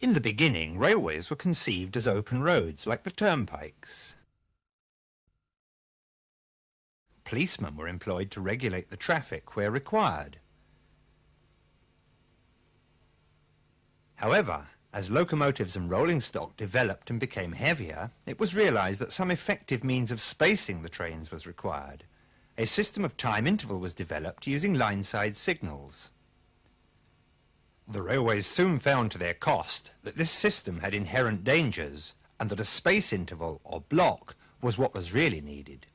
In the beginning, railways were conceived as open roads, like the turnpikes. Policemen were employed to regulate the traffic where required. However, as locomotives and rolling stock developed and became heavier, it was realised that some effective means of spacing the trains was required. A system of time interval was developed using line-side signals. The railways soon found to their cost that this system had inherent dangers and that a space interval, or block, was what was really needed.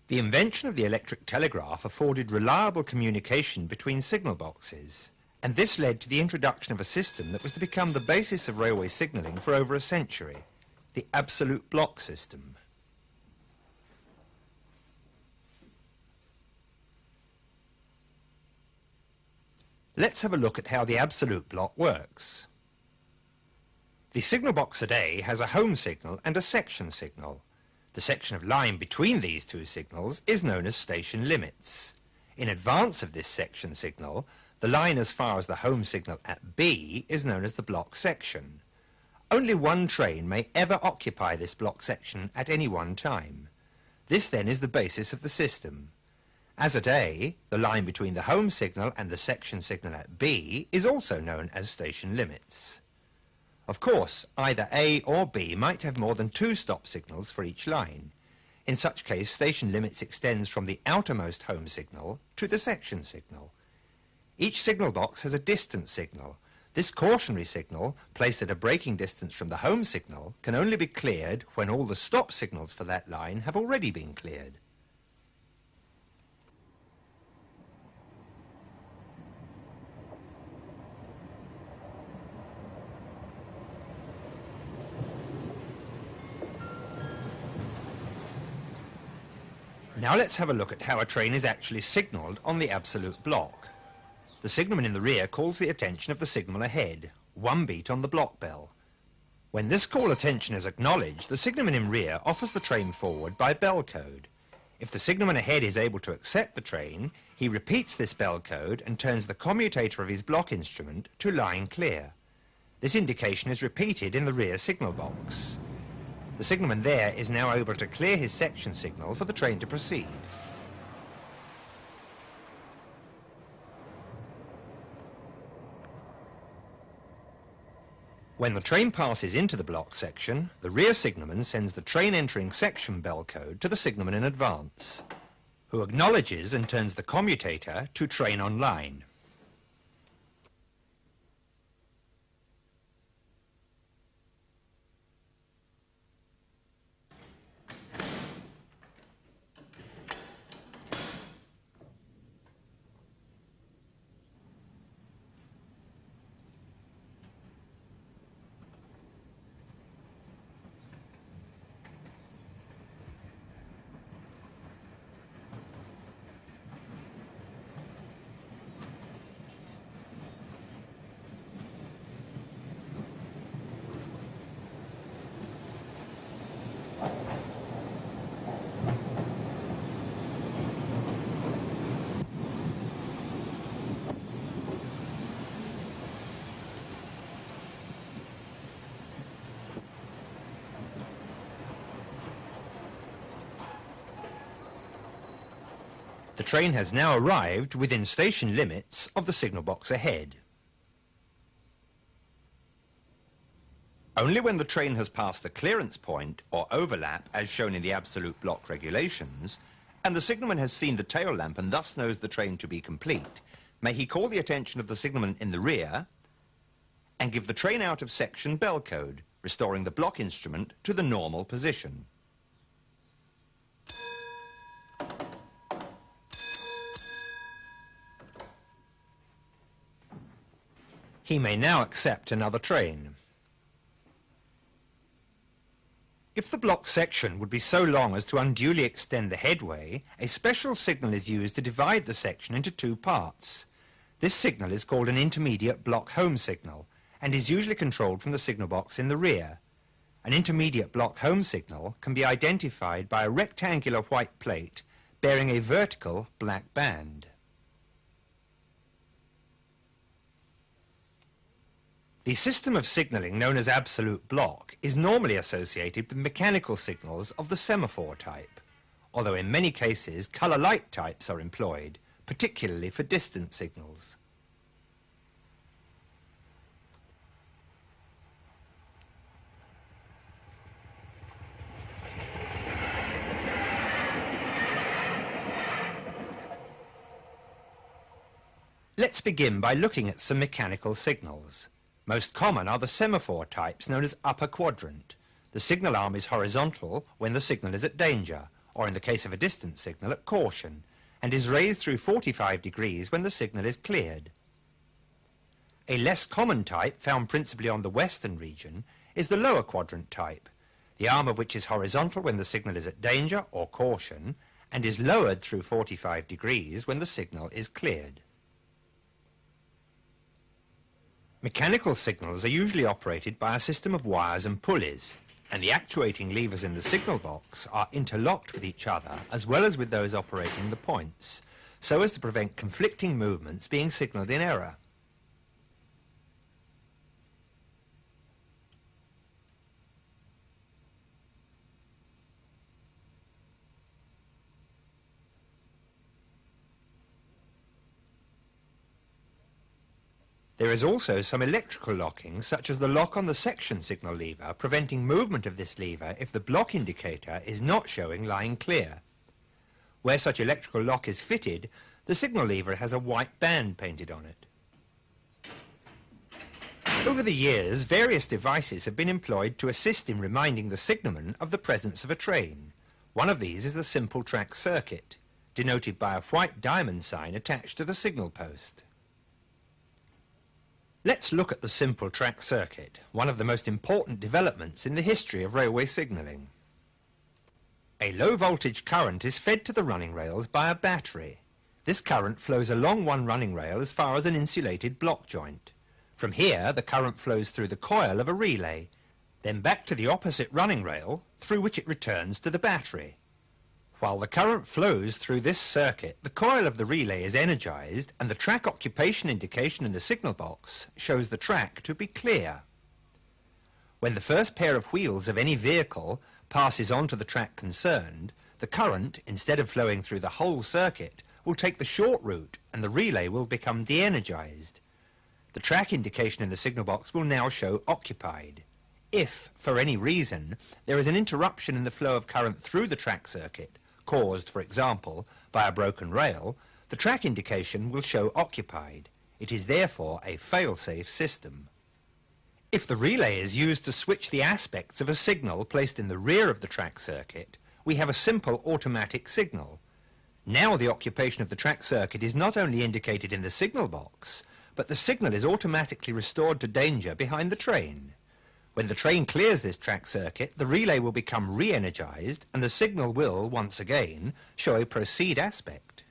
The invention of the electric telegraph afforded reliable communication between signal boxes, and this led to the introduction of a system that was to become the basis of railway signalling for over a century, the absolute block system. Let's have a look at how the absolute block works. The signal box at A has a home signal and a section signal. The section of line between these two signals is known as station limits. In advance of this section signal, the line as far as the home signal at B is known as the block section. Only one train may ever occupy this block section at any one time. This then is the basis of the system. As at A, the line between the home signal and the section signal at B is also known as station limits. Of course, either A or B might have more than two stop signals for each line. In such case, station limits extends from the outermost home signal to the section signal. Each signal box has a distance signal. This cautionary signal, placed at a braking distance from the home signal, can only be cleared when all the stop signals for that line have already been cleared. Now let's have a look at how a train is actually signalled on the absolute block. The signalman in the rear calls the attention of the signalman ahead, one beat on the block bell. When this call attention is acknowledged, the signalman in rear offers the train forward by bell code. If the signalman ahead is able to accept the train, he repeats this bell code and turns the commutator of his block instrument to line clear. This indication is repeated in the rear signal box. The signalman there is now able to clear his section signal for the train to proceed. When the train passes into the block section, the rear signalman sends the train entering section bell code to the signalman in advance, who acknowledges and turns the commutator to train on line. The train has now arrived within station limits of the signal box ahead. Only when the train has passed the clearance point or overlap as shown in the absolute block regulations, and the signalman has seen the tail lamp and thus knows the train to be complete, may he call the attention of the signalman in the rear and give the train out of section bell code, restoring the block instrument to the normal position. He may now accept another train. If the block section would be so long as to unduly extend the headway, a special signal is used to divide the section into two parts. This signal is called an intermediate block home signal and is usually controlled from the signal box in the rear. An intermediate block home signal can be identified by a rectangular white plate bearing a vertical black band. The system of signalling known as absolute block is normally associated with mechanical signals of the semaphore type, although in many cases colour light types are employed, particularly for distant signals. Let's begin by looking at some mechanical signals. Most common are the semaphore types known as upper quadrant. The signal arm is horizontal when the signal is at danger, or in the case of a distant signal at caution, and is raised through 45 degrees when the signal is cleared. A less common type, found principally on the western region, is the lower quadrant type, the arm of which is horizontal when the signal is at danger or caution, and is lowered through 45 degrees when the signal is cleared. Mechanical signals are usually operated by a system of wires and pulleys, and the actuating levers in the signal box are interlocked with each other as well as with those operating the points, so as to prevent conflicting movements being signalled in error. There is also some electrical locking, such as the lock on the section signal lever, preventing movement of this lever if the block indicator is not showing line clear. Where such electrical lock is fitted, the signal lever has a white band painted on it. Over the years, various devices have been employed to assist in reminding the signalman of the presence of a train. One of these is the simple track circuit, denoted by a white diamond sign attached to the signal post. Let's look at the simple track circuit, one of the most important developments in the history of railway signalling. A low voltage current is fed to the running rails by a battery. This current flows along one running rail as far as an insulated block joint. From here, the current flows through the coil of a relay, then back to the opposite running rail, through which it returns to the battery. While the current flows through this circuit, the coil of the relay is energized and the track occupation indication in the signal box shows the track to be clear. When the first pair of wheels of any vehicle passes on to the track concerned, the current, instead of flowing through the whole circuit, will take the short route and the relay will become de-energized. The track indication in the signal box will now show occupied. If, for any reason, there is an interruption in the flow of current through the track circuit, caused, for example, by a broken rail, the track indication will show occupied. It is therefore a fail-safe system. If the relay is used to switch the aspects of a signal placed in the rear of the track circuit, we have a simple automatic signal. Now the occupation of the track circuit is not only indicated in the signal box, but the signal is automatically restored to danger behind the train. When the train clears this track circuit, the relay will become re-energized and the signal will, once again, show a proceed aspect.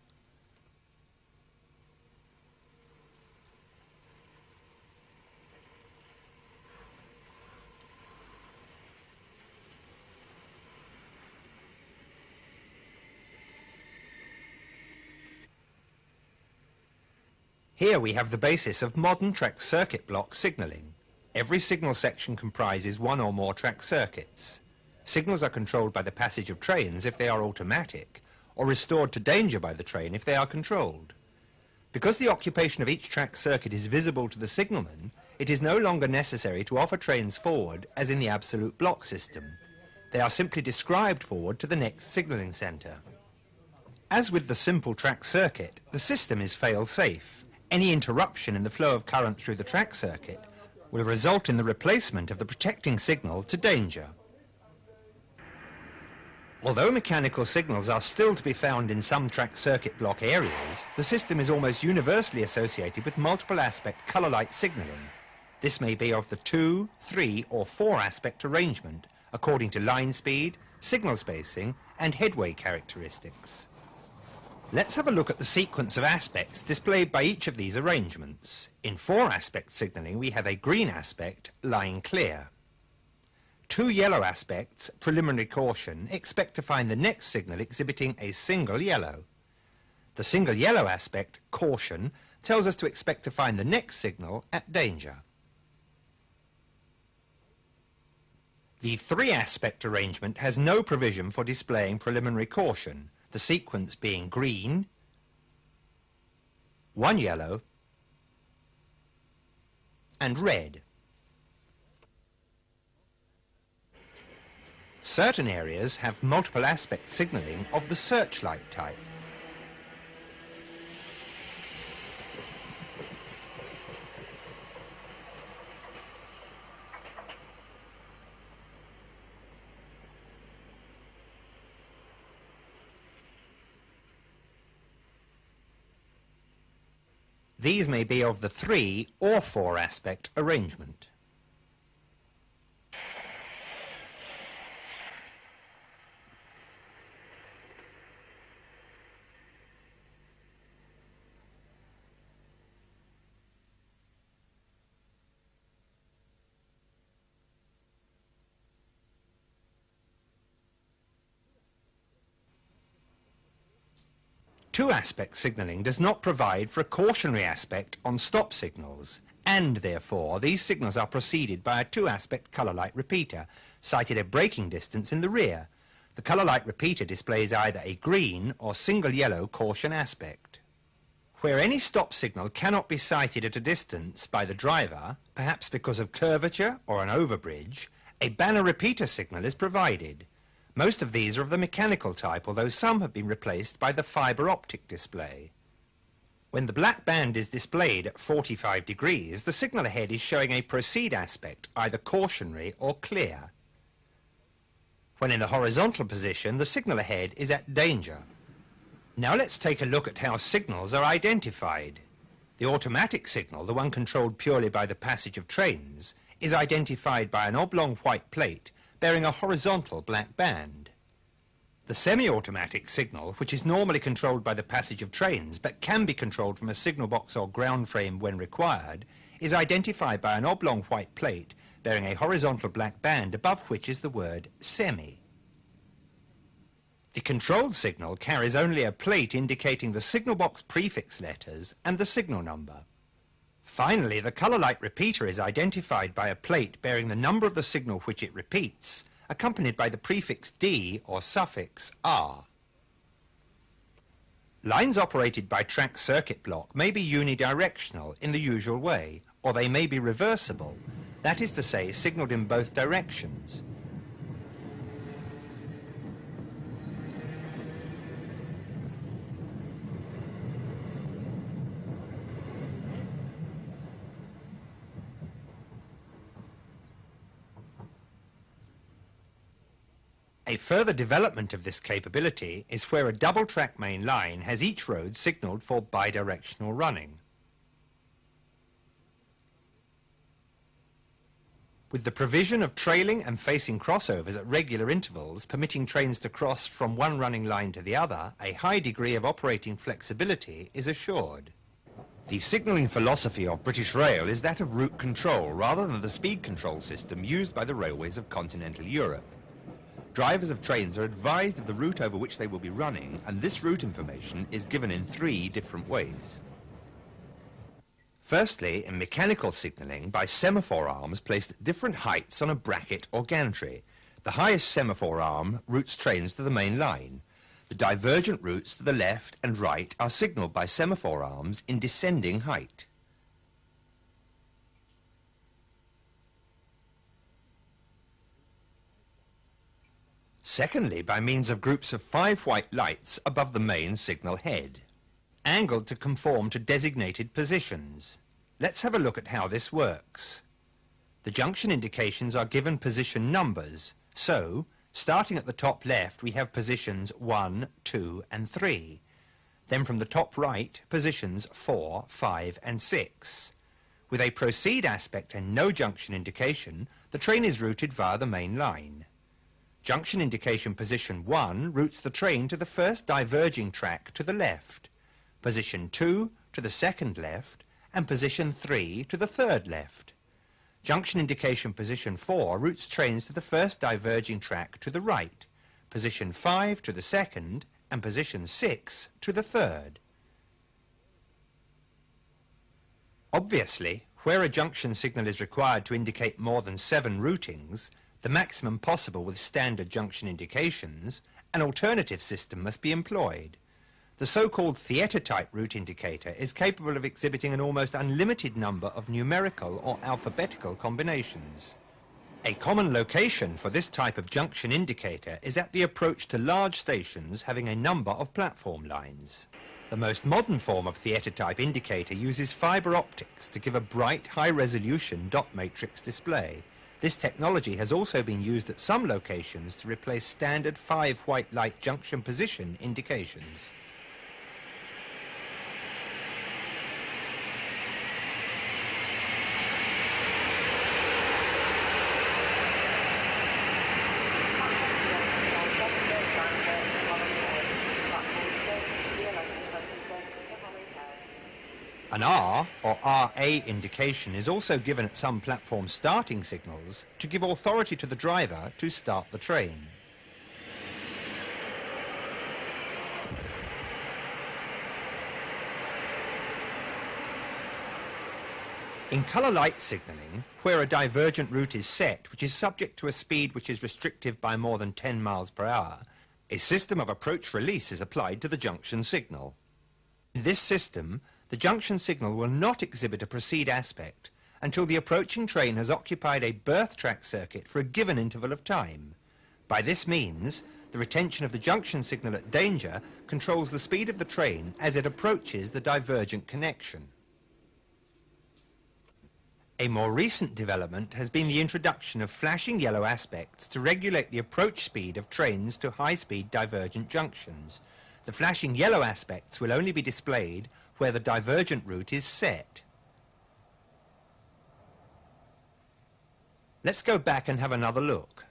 Here we have the basis of modern track circuit block signalling. Every signal section comprises one or more track circuits. Signals are controlled by the passage of trains if they are automatic, or restored to danger by the train if they are controlled. Because the occupation of each track circuit is visible to the signalman, it is no longer necessary to offer trains forward as in the absolute block system. They are simply described forward to the next signalling centre. As with the simple track circuit, the system is fail-safe. Any interruption in the flow of current through the track circuit will result in the replacement of the protecting signal to danger. Although mechanical signals are still to be found in some track circuit block areas, the system is almost universally associated with multiple aspect colour light signalling. This may be of the 2, 3 or 4 aspect arrangement according to line speed, signal spacing and headway characteristics. Let's have a look at the sequence of aspects displayed by each of these arrangements. In 4 aspect signalling we have a green aspect lying clear. Two yellow aspects, preliminary caution, expect to find the next signal exhibiting a single yellow. The single yellow aspect, caution, tells us to expect to find the next signal at danger. The three-aspect arrangement has no provision for displaying preliminary caution, the sequence being green, one yellow, and red. Certain areas have multiple aspect signalling of the searchlight type. These may be of the 3 or 4 aspect arrangement. Two-aspect signalling does not provide for a cautionary aspect on stop signals, and therefore these signals are preceded by a two-aspect colour light repeater, sighted at braking distance in the rear. The colour light repeater displays either a green or single yellow caution aspect. Where any stop signal cannot be sighted at a distance by the driver, perhaps because of curvature or an overbridge, a banner repeater signal is provided. Most of these are of the mechanical type, although some have been replaced by the fibre optic display. When the black band is displayed at 45 degrees, the signal ahead is showing a proceed aspect, either cautionary or clear. When in the horizontal position, the signal ahead is at danger. Now let's take a look at how signals are identified. The automatic signal, the one controlled purely by the passage of trains, is identified by an oblong white plate bearing a horizontal black band. The semi-automatic signal, which is normally controlled by the passage of trains but can be controlled from a signal box or ground frame when required, is identified by an oblong white plate bearing a horizontal black band above which is the word semi. The controlled signal carries only a plate indicating the signal box prefix letters and the signal number. Finally, the colour light repeater is identified by a plate bearing the number of the signal which it repeats, accompanied by the prefix D or suffix R. Lines operated by track circuit block may be unidirectional in the usual way, or they may be reversible, that is to say, signalled in both directions. A further development of this capability is where a double-track main line has each road signalled for bidirectional running. With the provision of trailing and facing crossovers at regular intervals, permitting trains to cross from one running line to the other, a high degree of operating flexibility is assured. The signalling philosophy of British Rail is that of route control rather than the speed control system used by the railways of continental Europe. Drivers of trains are advised of the route over which they will be running, and this route information is given in 3 different ways. Firstly, in mechanical signalling by semaphore arms placed at different heights on a bracket or gantry. The highest semaphore arm routes trains to the main line. The divergent routes to the left and right are signalled by semaphore arms in descending height. Secondly, by means of groups of 5 white lights above the main signal head, angled to conform to designated positions. Let's have a look at how this works. The junction indications are given position numbers, so, starting at the top left, we have positions 1, 2 and 3. Then from the top right, positions 4, 5 and 6. With a proceed aspect and no junction indication, the train is routed via the main line. Junction indication position 1 routes the train to the first diverging track to the left, position 2 to the second left, and position 3 to the third left. Junction indication position 4 routes trains to the first diverging track to the right, position 5 to the second, and position 6 to the third. Obviously, where a junction signal is required to indicate more than 7 routings, the maximum possible with standard junction indications, an alternative system must be employed. The so-called theatre-type route indicator is capable of exhibiting an almost unlimited number of numerical or alphabetical combinations. A common location for this type of junction indicator is at the approach to large stations having a number of platform lines. The most modern form of theatre-type indicator uses fibre optics to give a bright, high-resolution dot matrix display. This technology has also been used at some locations to replace standard 5 white light junction position indications. An R or RA indication is also given at some platform starting signals to give authority to the driver to start the train. In colour light signalling, where a divergent route is set which is subject to a speed which is restrictive by more than 10 miles per hour, a system of approach release is applied to the junction signal. In this system, the junction signal will not exhibit a proceed aspect until the approaching train has occupied a berth track circuit for a given interval of time. By this means, the retention of the junction signal at danger controls the speed of the train as it approaches the divergent connection. A more recent development has been the introduction of flashing yellow aspects to regulate the approach speed of trains to high-speed divergent junctions. The flashing yellow aspects will only be displayed where the divergent route is set. Let's go back and have another look.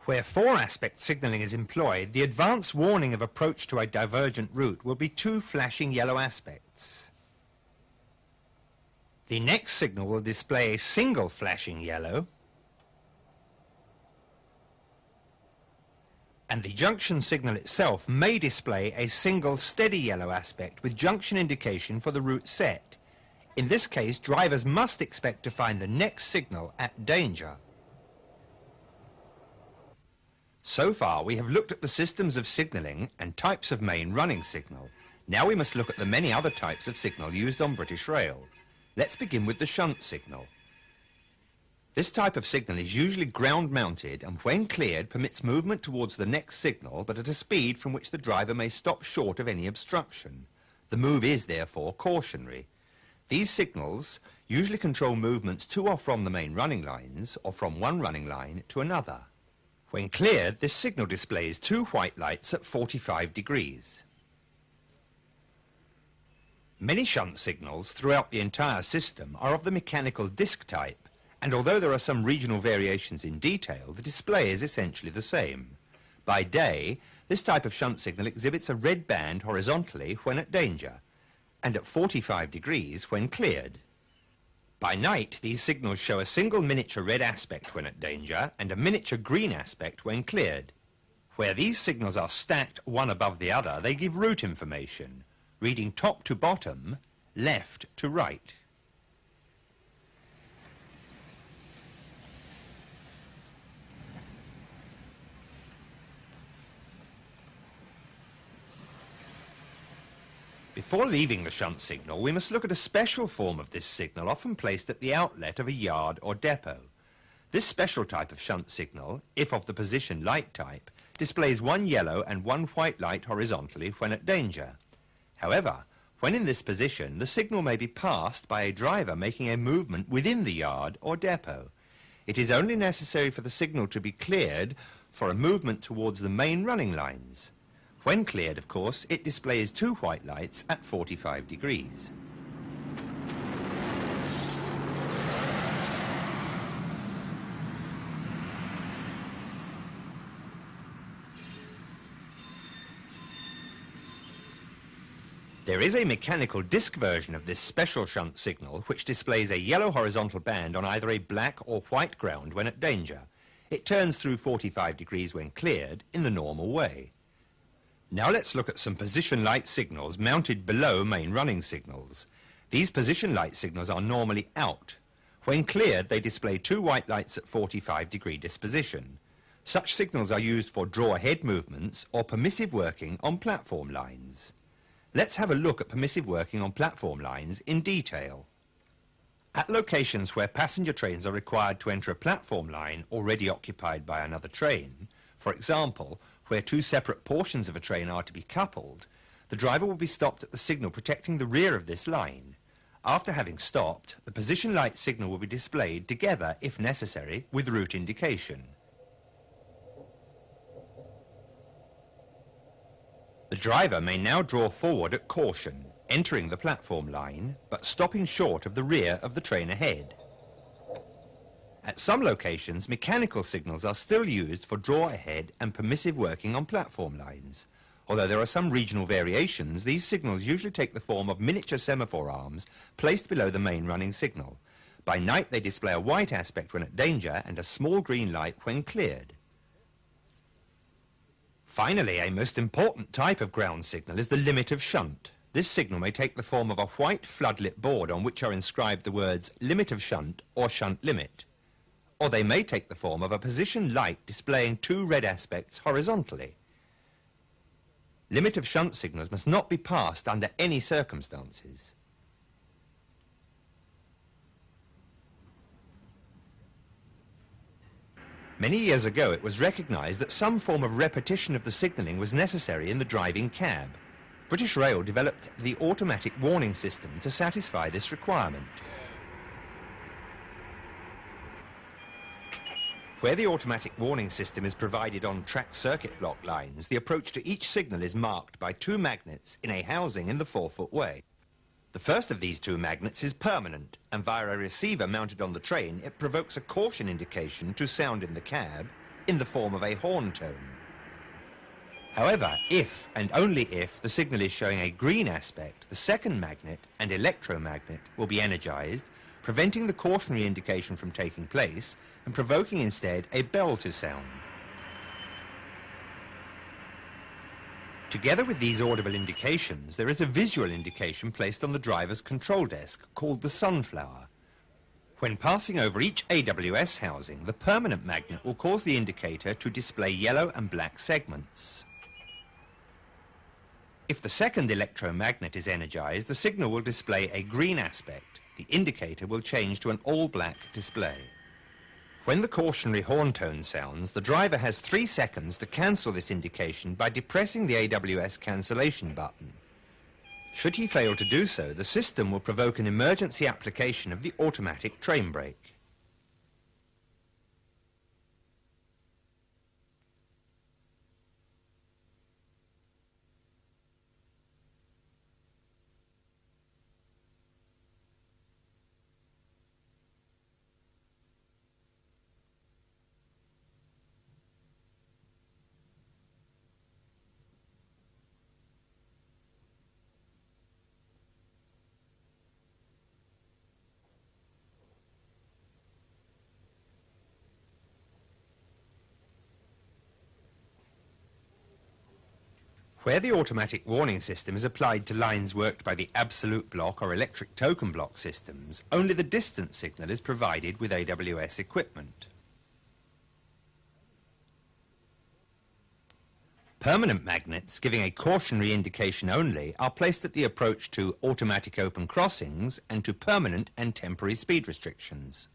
Where 4-aspect signalling is employed, the advance warning of approach to a divergent route will be 2 flashing yellow aspects. The next signal will display a single flashing yellow, and the junction signal itself may display a single steady yellow aspect with junction indication for the route set. In this case, drivers must expect to find the next signal at danger. So far, we have looked at the systems of signalling and types of main running signal. Now we must look at the many other types of signal used on British Rail. Let's begin with the shunt signal. This type of signal is usually ground-mounted and when cleared permits movement towards the next signal but at a speed from which the driver may stop short of any obstruction. The move is therefore cautionary. These signals usually control movements to or from the main running lines or from one running line to another. When cleared, this signal displays 2 white lights at 45 degrees. Many shunt signals throughout the entire system are of the mechanical disc type, and although there are some regional variations in detail, the display is essentially the same. By day, this type of shunt signal exhibits a red band horizontally when at danger, and at 45 degrees when cleared. By night, these signals show a single miniature red aspect when at danger and a miniature green aspect when cleared. Where these signals are stacked one above the other, they give route information, reading top to bottom, left to right. Before leaving the shunt signal, we must look at a special form of this signal often placed at the outlet of a yard or depot. This special type of shunt signal, if of the position light type, displays 1 yellow and 1 white light horizontally when at danger. However, when in this position, the signal may be passed by a driver making a movement within the yard or depot. It is only necessary for the signal to be cleared for a movement towards the main running lines. When cleared, of course, it displays 2 white lights at 45 degrees. There is a mechanical disc version of this special shunt signal which displays a yellow horizontal band on either a black or white ground when at danger. It turns through 45 degrees when cleared in the normal way. Now let's look at some position light signals mounted below main running signals. These position light signals are normally out. When cleared, they display two white lights at 45-degree disposition. Such signals are used for draw-ahead movements or permissive working on platform lines. Let's have a look at permissive working on platform lines in detail. At locations where passenger trains are required to enter a platform line already occupied by another train, for example, where two separate portions of a train are to be coupled, the driver will be stopped at the signal protecting the rear of this line. After having stopped, the position light signal will be displayed together, if necessary, with route indication. The driver may now draw forward at caution, entering the platform line, but stopping short of the rear of the train ahead. At some locations, mechanical signals are still used for draw ahead and permissive working on platform lines. Although there are some regional variations, these signals usually take the form of miniature semaphore arms placed below the main running signal. By night they display a white aspect when at danger and a small green light when cleared. Finally, a most important type of ground signal is the limit of shunt. This signal may take the form of a white floodlit board on which are inscribed the words limit of shunt or shunt limit. Or they may take the form of a position light displaying two red aspects horizontally. Limit of shunt signals must not be passed under any circumstances. Many years ago it was recognised that some form of repetition of the signalling was necessary in the driving cab. British Rail developed the automatic warning system to satisfy this requirement. Where the automatic warning system is provided on track circuit block lines, the approach to each signal is marked by two magnets in a housing in the 4-foot way. The first of these two magnets is permanent, and via a receiver mounted on the train, it provokes a caution indication to sound in the cab in the form of a horn tone. However, if and only if the signal is showing a green aspect, the second magnet and electromagnet will be energized, preventing the cautionary indication from taking place and provoking instead a bell to sound. Together with these audible indications, there is a visual indication placed on the driver's control desk called the sunflower. When passing over each AWS housing, the permanent magnet will cause the indicator to display yellow and black segments. If the second electromagnet is energized, the signal will display a green aspect. The indicator will change to an all-black display. When the cautionary horn tone sounds, the driver has 3 seconds to cancel this indication by depressing the AWS cancellation button. Should he fail to do so, the system will provoke an emergency application of the automatic train brake. Where the automatic warning system is applied to lines worked by the absolute block or electric token block systems, only the distance signal is provided with AWS equipment. Permanent magnets, giving a cautionary indication only, are placed at the approach to automatic open crossings and to permanent and temporary speed restrictions.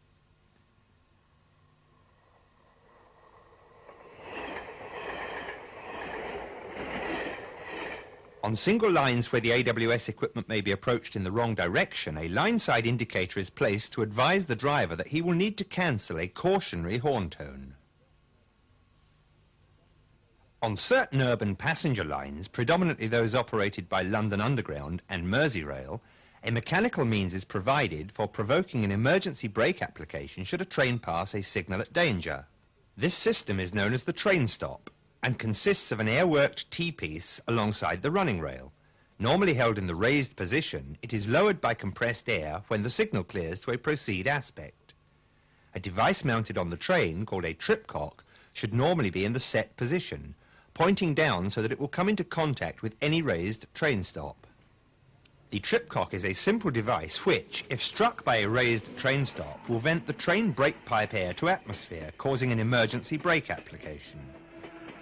On single lines where the AWS equipment may be approached in the wrong direction, a line-side indicator is placed to advise the driver that he will need to cancel a cautionary horn tone. On certain urban passenger lines, predominantly those operated by London Underground and Merseyrail, a mechanical means is provided for provoking an emergency brake application should a train pass a signal at danger. This system is known as the train stop and consists of an air-worked T-piece alongside the running rail. Normally held in the raised position, it is lowered by compressed air when the signal clears to a proceed aspect. A device mounted on the train, called a tripcock, should normally be in the set position, pointing down so that it will come into contact with any raised train stop. The tripcock is a simple device which, if struck by a raised train stop, will vent the train brake pipe air to atmosphere, causing an emergency brake application.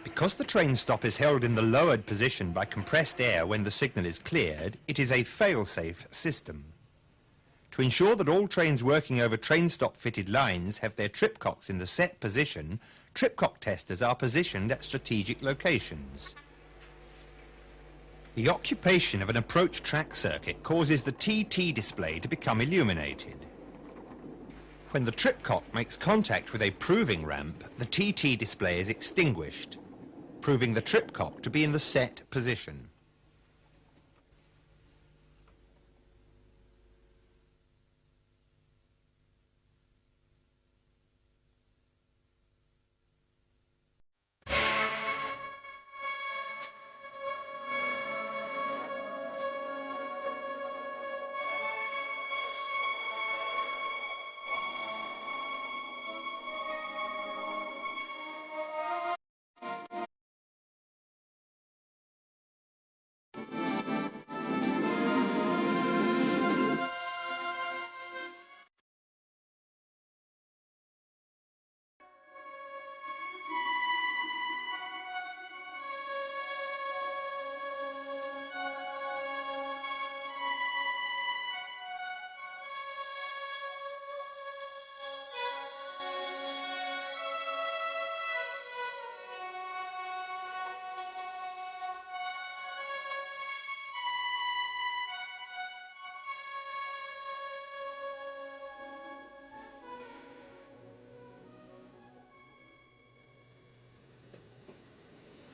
Because the train stop is held in the lowered position by compressed air when the signal is cleared, it is a fail-safe system. To ensure that all trains working over train stop fitted lines have their tripcocks in the set position, tripcock testers are positioned at strategic locations. The occupation of an approach track circuit causes the TT display to become illuminated. When the tripcock makes contact with a proving ramp, the TT display is extinguished, proving the tripcock to be in the set position.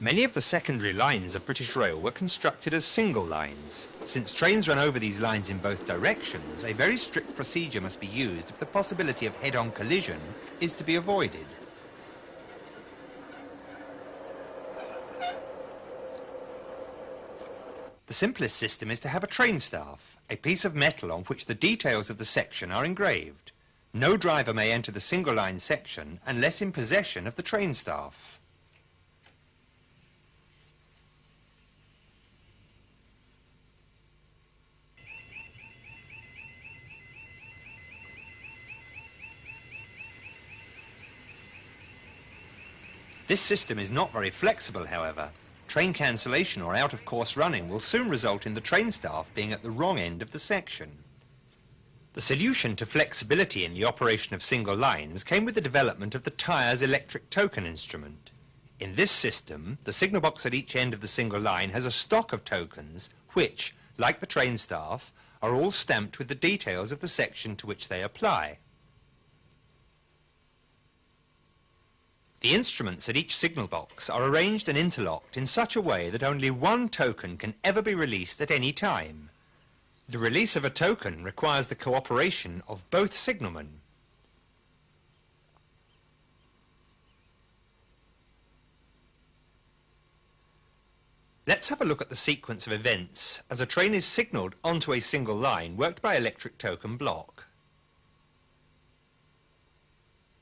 Many of the secondary lines of British Rail were constructed as single lines. Since trains run over these lines in both directions, a very strict procedure must be used if the possibility of head-on collision is to be avoided. The simplest system is to have a train staff, a piece of metal on which the details of the section are engraved. No driver may enter the single line section unless in possession of the train staff. This system is not very flexible, however. Train cancellation or out-of-course running will soon result in the train staff being at the wrong end of the section. The solution to flexibility in the operation of single lines came with the development of the tyres electric token instrument. In this system, the signal box at each end of the single line has a stock of tokens which, like the train staff, are all stamped with the details of the section to which they apply. The instruments at each signal box are arranged and interlocked in such a way that only one token can ever be released at any time. The release of a token requires the cooperation of both signalmen. Let's have a look at the sequence of events as a train is signalled onto a single line worked by electric token block.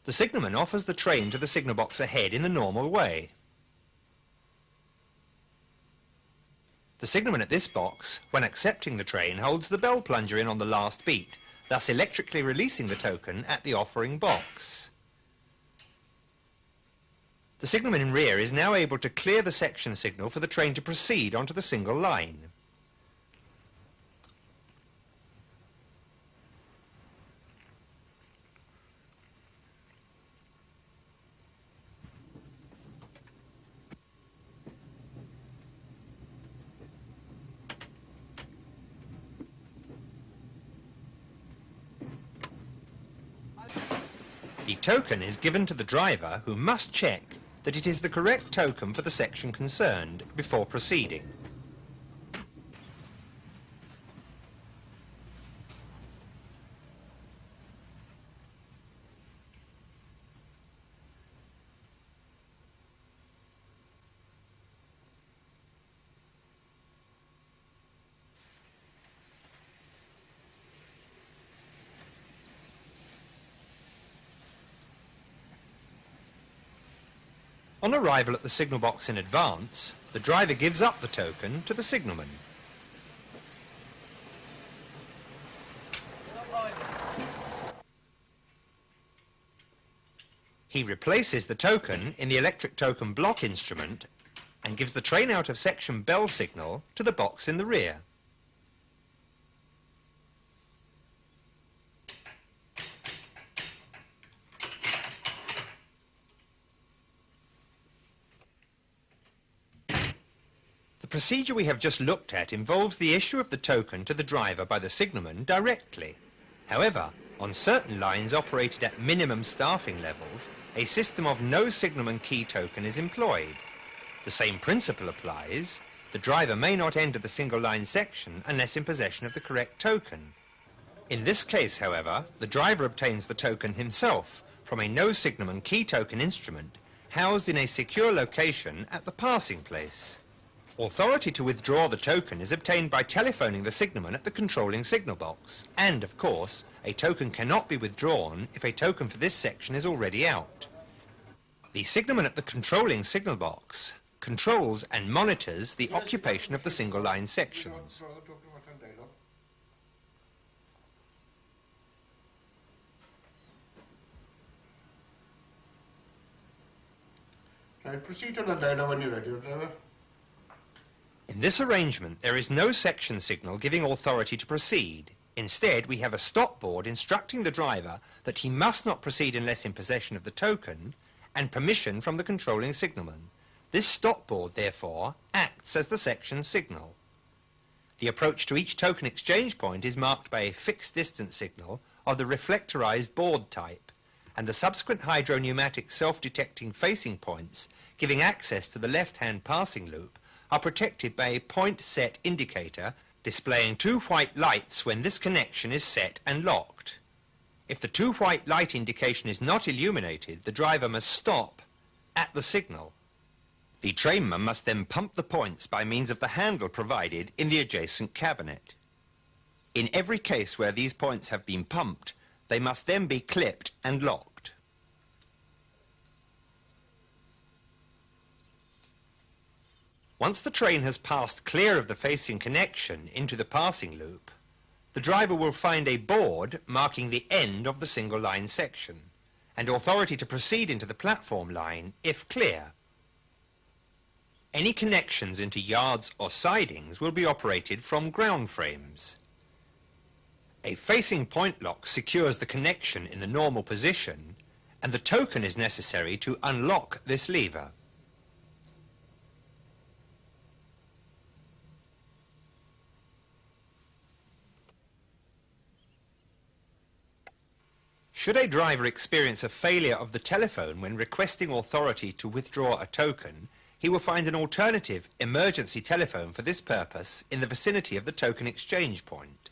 The signalman offers the train to the signal box ahead in the normal way. The signalman at this box, when accepting the train, holds the bell plunger in on the last beat, thus electrically releasing the token at the offering box. The signalman in rear is now able to clear the section signal for the train to proceed onto the single line. The token is given to the driver, who must check that it is the correct token for the section concerned before proceeding. On arrival at the signal box in advance, the driver gives up the token to the signalman. He replaces the token in the electric token block instrument and gives the train out of section bell signal to the box in the rear. The procedure we have just looked at involves the issue of the token to the driver by the signalman directly. However, on certain lines operated at minimum staffing levels, a system of no signalman key token is employed. The same principle applies. The driver may not enter the single line section unless in possession of the correct token. In this case, however, the driver obtains the token himself from a no signalman key token instrument housed in a secure location at the passing place. Authority to withdraw the token is obtained by telephoning the signalman at the controlling signal box, and, of course, a token cannot be withdrawn if a token for this section is already out. The signalman at the controlling signal box controls and monitors the occupation of the single line sections. Right, proceed to the dialogue when you're ready, driver. In this arrangement, there is no section signal giving authority to proceed. Instead, we have a stop board instructing the driver that he must not proceed unless in possession of the token, and permission from the controlling signalman. This stop board, therefore, acts as the section signal. The approach to each token exchange point is marked by a fixed distance signal of the reflectorized board type, and the subsequent hydropneumatic self-detecting facing points giving access to the left-hand passing loop are protected by a point set indicator displaying two white lights when this connection is set and locked. If the two white light indication is not illuminated, the driver must stop at the signal. The trainman must then pump the points by means of the handle provided in the adjacent cabinet. In every case where these points have been pumped, they must then be clipped and locked. Once the train has passed clear of the facing connection into the passing loop, the driver will find a board marking the end of the single line section, and authority to proceed into the platform line if clear. Any connections into yards or sidings will be operated from ground frames. A facing point lock secures the connection in the normal position, and the token is necessary to unlock this lever. Should a driver experience a failure of the telephone when requesting authority to withdraw a token, he will find an alternative emergency telephone for this purpose in the vicinity of the token exchange point.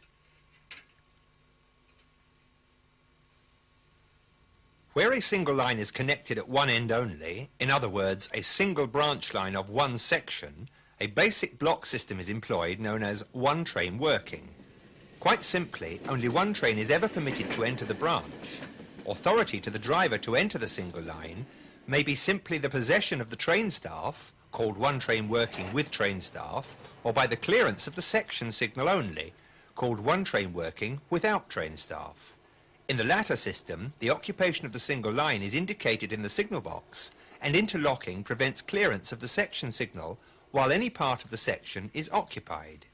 Where a single line is connected at one end only, in other words, a single branch line of one section, a basic block system is employed known as one train working. Quite simply, only one train is ever permitted to enter the branch. Authority to the driver to enter the single line may be simply the possession of the train staff, called one train working with train staff, or by the clearance of the section signal only, called one train working without train staff. In the latter system, the occupation of the single line is indicated in the signal box, and interlocking prevents clearance of the section signal while any part of the section is occupied.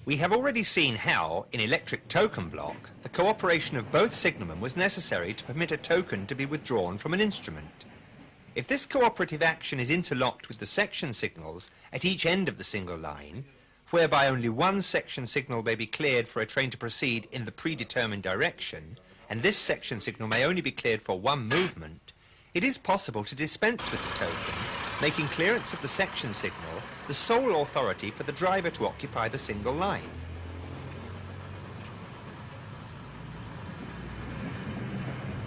We have already seen how, in electric token block, the cooperation of both signalmen was necessary to permit a token to be withdrawn from an instrument. If this cooperative action is interlocked with the section signals at each end of the single line, whereby only one section signal may be cleared for a train to proceed in the predetermined direction, and this section signal may only be cleared for one movement, it is possible to dispense with the token, making clearance of the section signal the sole authority for the driver to occupy the single line.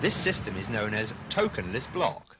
This system is known as tokenless block.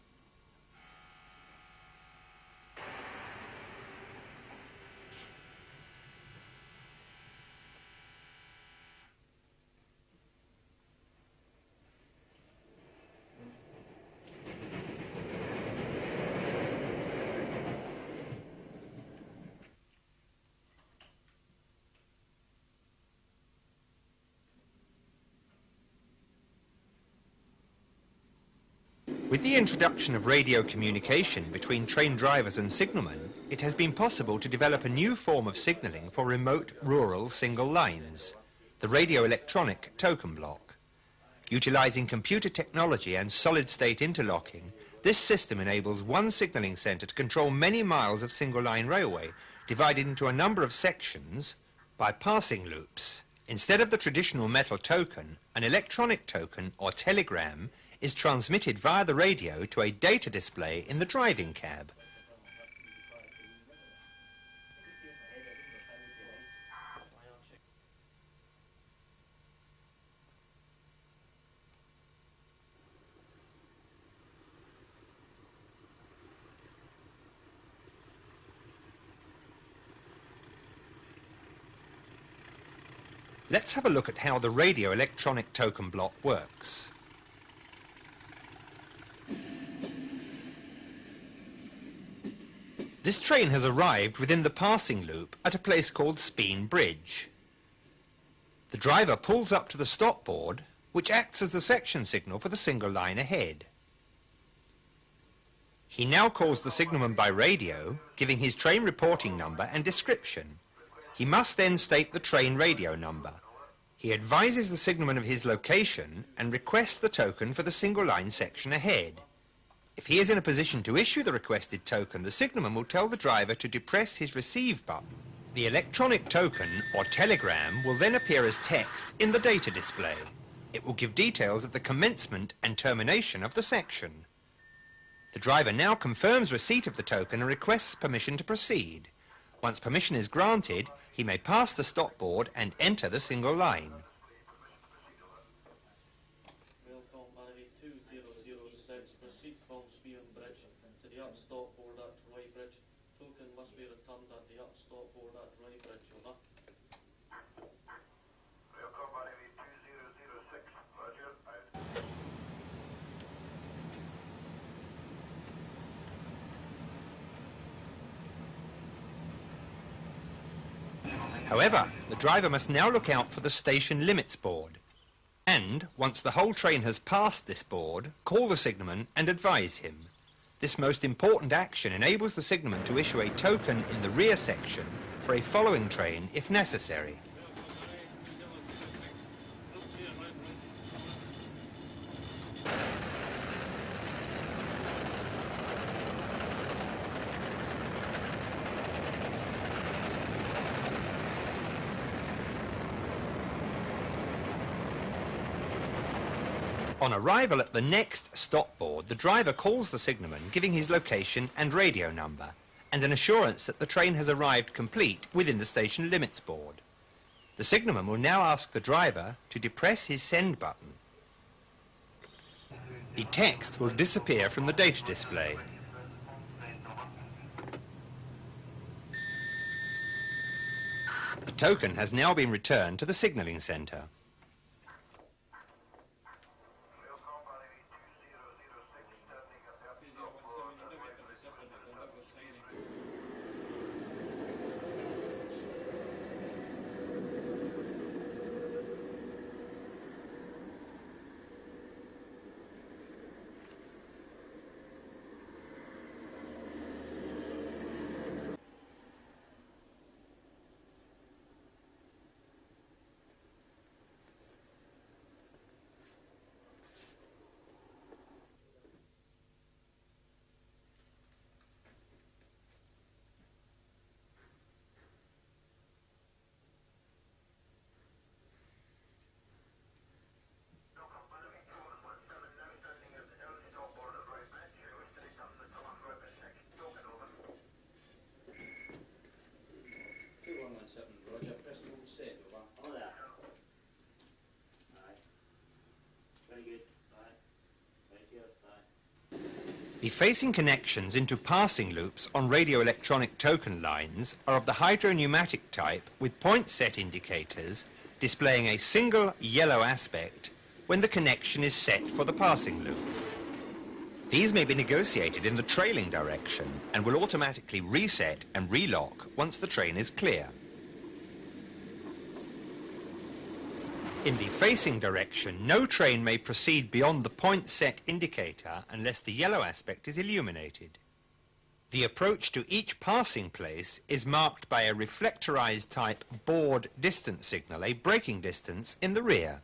With the introduction of radio communication between train drivers and signalmen, it has been possible to develop a new form of signalling for remote rural single lines, the radio-electronic token block. Utilizing computer technology and solid-state interlocking, this system enables one signalling centre to control many miles of single-line railway, divided into a number of sections by passing loops. Instead of the traditional metal token, an electronic token or telegram is transmitted via the radio to a data display in the driving cab. Let's have a look at how the radio electronic token block works. This train has arrived within the passing loop at a place called Speen Bridge. The driver pulls up to the stop board, which acts as the section signal for the single line ahead. He now calls the signalman by radio, giving his train reporting number and description. He must then state the train radio number. He advises the signalman of his location and requests the token for the single line section ahead. If he is in a position to issue the requested token, the signalman will tell the driver to depress his receive button. The electronic token or telegram will then appear as text in the data display. It will give details of the commencement and termination of the section. The driver now confirms receipt of the token and requests permission to proceed. Once permission is granted, he may pass the stop board and enter the single line. Proceed from Speen Bridge to the up stop board at Roy Bridge. Token must be returned at the up stop board at Roy Bridge. Over. Railcom Marine 2006. Roger. However, the driver must now look out for the station limits board. And, once the whole train has passed this board, call the signalman and advise him. This most important action enables the signalman to issue a token in the rear section for a following train if necessary. On arrival at the next stop board, the driver calls the signalman, giving his location and radio number, and an assurance that the train has arrived complete within the station limits board. The signalman will now ask the driver to depress his send button. The text will disappear from the data display. The token has now been returned to the signalling centre. The facing connections into passing loops on radio-electronic token lines are of the hydropneumatic type with point set indicators displaying a single yellow aspect when the connection is set for the passing loop. These may be negotiated in the trailing direction and will automatically reset and relock once the train is clear. In the facing direction, no train may proceed beyond the point set indicator unless the yellow aspect is illuminated. The approach to each passing place is marked by a reflectorized type board distance signal, a braking distance in the rear.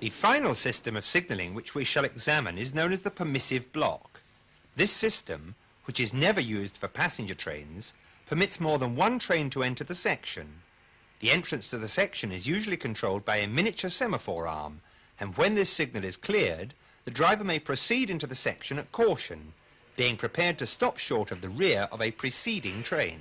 The final system of signalling which we shall examine is known as the permissive block. This system, which is never used for passenger trains, permits more than one train to enter the section. The entrance to the section is usually controlled by a miniature semaphore arm, and when this signal is cleared, the driver may proceed into the section at caution, being prepared to stop short of the rear of a preceding train.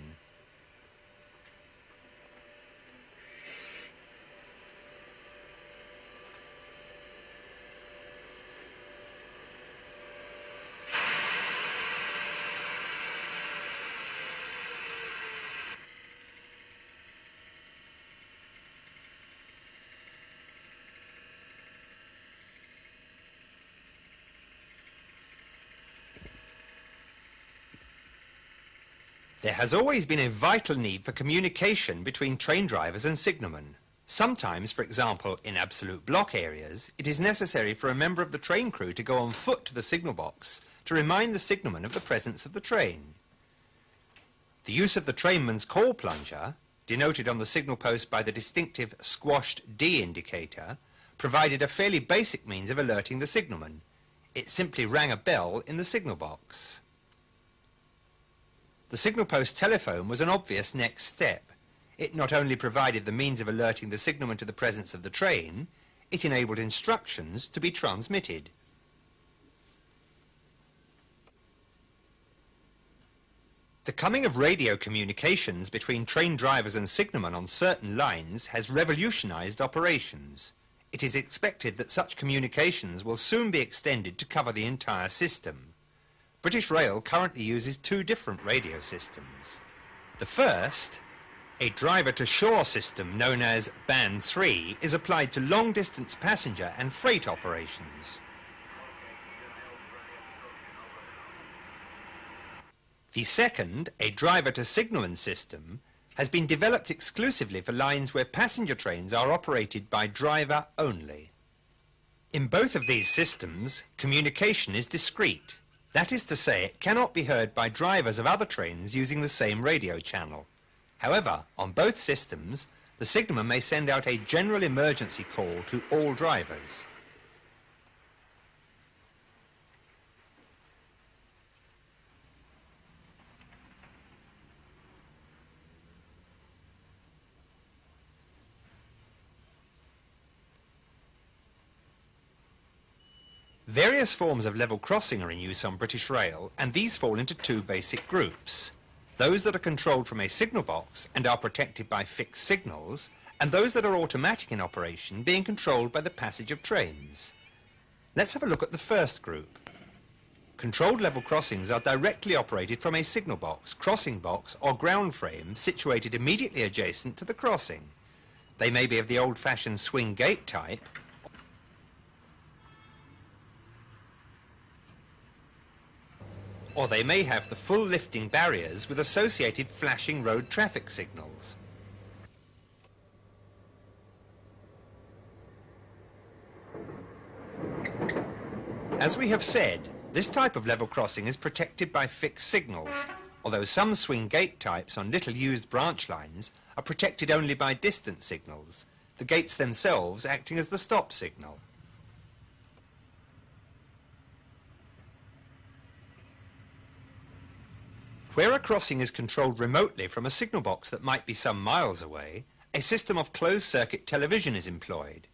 There has always been a vital need for communication between train drivers and signalmen. Sometimes, for example, in absolute block areas, it is necessary for a member of the train crew to go on foot to the signal box to remind the signalman of the presence of the train. The use of the trainman's call plunger, denoted on the signal post by the distinctive squashed D indicator, provided a fairly basic means of alerting the signalman. It simply rang a bell in the signal box. The signal post telephone was an obvious next step. It not only provided the means of alerting the signalman to the presence of the train, it enabled instructions to be transmitted. The coming of radio communications between train drivers and signalmen on certain lines has revolutionized operations. It is expected that such communications will soon be extended to cover the entire system. British Rail currently uses two different radio systems. The first, a driver-to-shore system known as Band 3, is applied to long-distance passenger and freight operations. The second, a driver-to-signalman system, has been developed exclusively for lines where passenger trains are operated by driver only. In both of these systems, communication is discrete. That is to say, it cannot be heard by drivers of other trains using the same radio channel. However, on both systems, the signalman may send out a general emergency call to all drivers. Various forms of level crossing are in use on British Rail, and these fall into two basic groups. Those that are controlled from a signal box and are protected by fixed signals, and those that are automatic in operation, being controlled by the passage of trains. Let's have a look at the first group. Controlled level crossings are directly operated from a signal box, crossing box or ground frame situated immediately adjacent to the crossing. They may be of the old-fashioned swing gate type, or they may have the full lifting barriers with associated flashing road traffic signals. As we have said, this type of level crossing is protected by fixed signals, although some swing gate types on little used branch lines are protected only by distant signals, the gates themselves acting as the stop signal. Where a crossing is controlled remotely from a signal box that might be some miles away, a system of closed-circuit television is employed.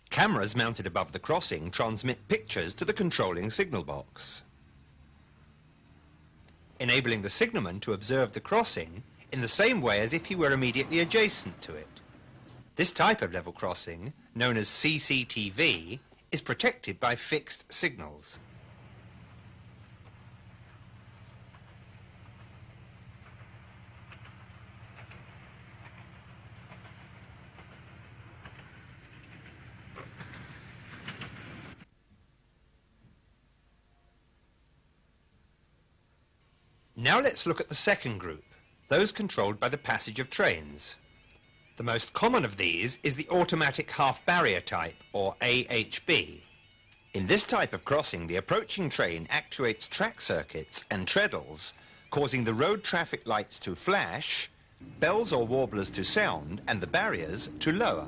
Cameras mounted above the crossing transmit pictures to the controlling signal box, enabling the signalman to observe the crossing in the same way as if he were immediately adjacent to it. This type of level crossing, known as CCTV, is protected by fixed signals. Now let's look at the second group, those controlled by the passage of trains. The most common of these is the automatic half-barrier type, or AHB. In this type of crossing, the approaching train actuates track circuits and treadles, causing the road traffic lights to flash, bells or warblers to sound, and the barriers to lower.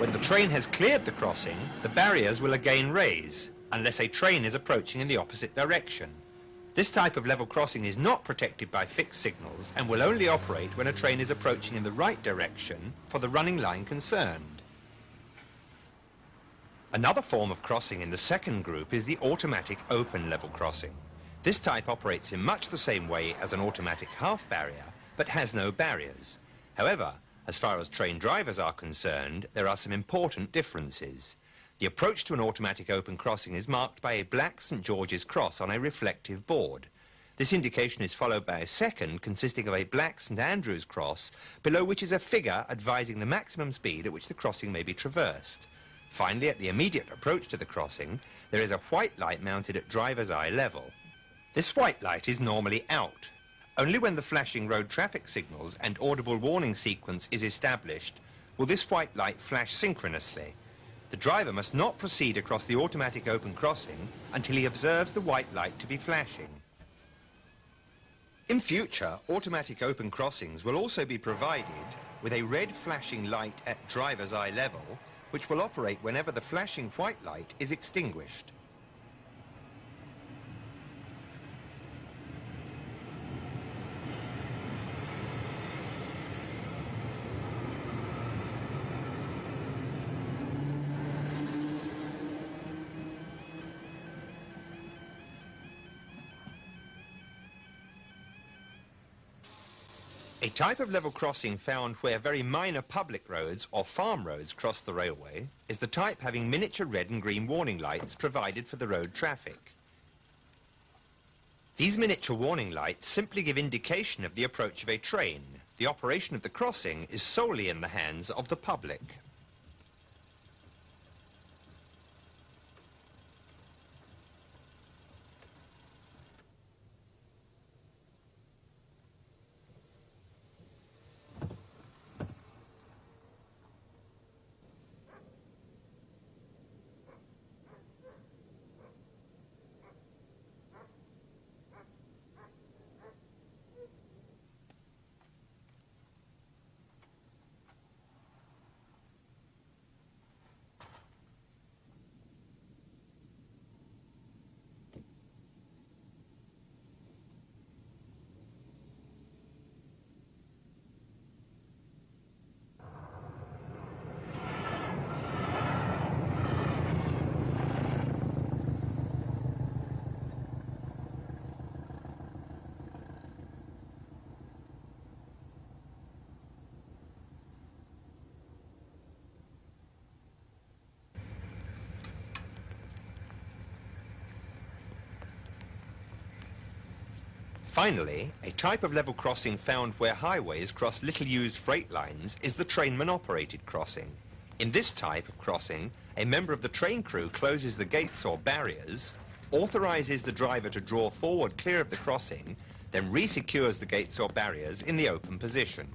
When the train has cleared the crossing, the barriers will again raise, unless a train is approaching in the opposite direction. This type of level crossing is not protected by fixed signals and will only operate when a train is approaching in the right direction for the running line concerned. Another form of crossing in the second group is the automatic open level crossing. This type operates in much the same way as an automatic half barrier, but has no barriers. However, as far as train drivers are concerned, there are some important differences. The approach to an automatic open crossing is marked by a black St. George's cross on a reflective board. This indication is followed by a second consisting of a black St. Andrew's cross, below which is a figure advising the maximum speed at which the crossing may be traversed. Finally, at the immediate approach to the crossing, there is a white light mounted at driver's eye level. This white light is normally out. Only when the flashing road traffic signals and audible warning sequence is established will this white light flash synchronously. The driver must not proceed across the automatic open crossing until he observes the white light to be flashing. In future, automatic open crossings will also be provided with a red flashing light at driver's eye level, which will operate whenever the flashing white light is extinguished. A type of level crossing found where very minor public roads or farm roads cross the railway is the type having miniature red and green warning lights provided for the road traffic. These miniature warning lights simply give indication of the approach of a train. The operation of the crossing is solely in the hands of the public. Finally, a type of level crossing found where highways cross little-used freight lines is the trainman-operated crossing. In this type of crossing, a member of the train crew closes the gates or barriers, authorizes the driver to draw forward clear of the crossing, then re-secures the gates or barriers in the open position.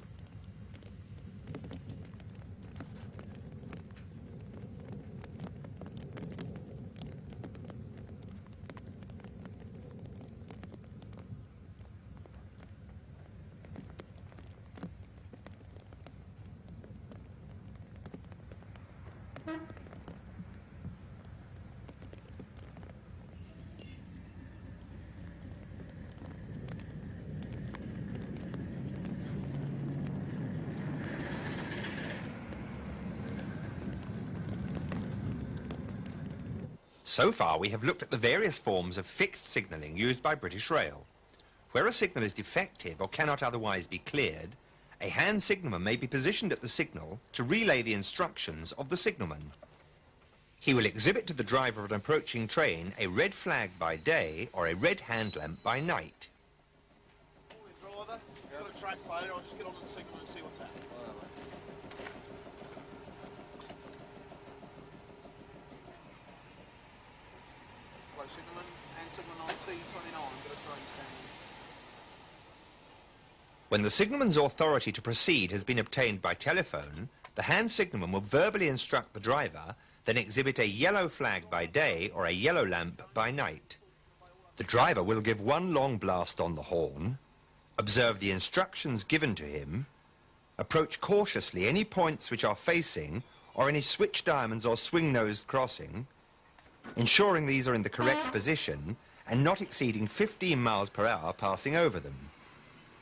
So far, we have looked at the various forms of fixed signalling used by British Rail. Where a signal is defective or cannot otherwise be cleared, a hand signalman may be positioned at the signal to relay the instructions of the signalman. He will exhibit to the driver of an approaching train a red flag by day or a red hand lamp by night. Morning, driver. Got a track failure. I'll just get onto the signal and see what's happening. Hello, signalman. Hand signal on T29. Got a train standing. When the signalman's authority to proceed has been obtained by telephone, the hand signalman will verbally instruct the driver, then exhibit a yellow flag by day or a yellow lamp by night. The driver will give one long blast on the horn, observe the instructions given to him, approach cautiously any points which are facing or any switch diamonds or swing-nosed crossing, ensuring these are in the correct position and not exceeding 15 miles per hour passing over them.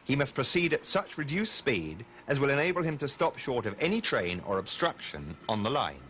He must proceed at such reduced speed as will enable him to stop short of any train or obstruction on the line.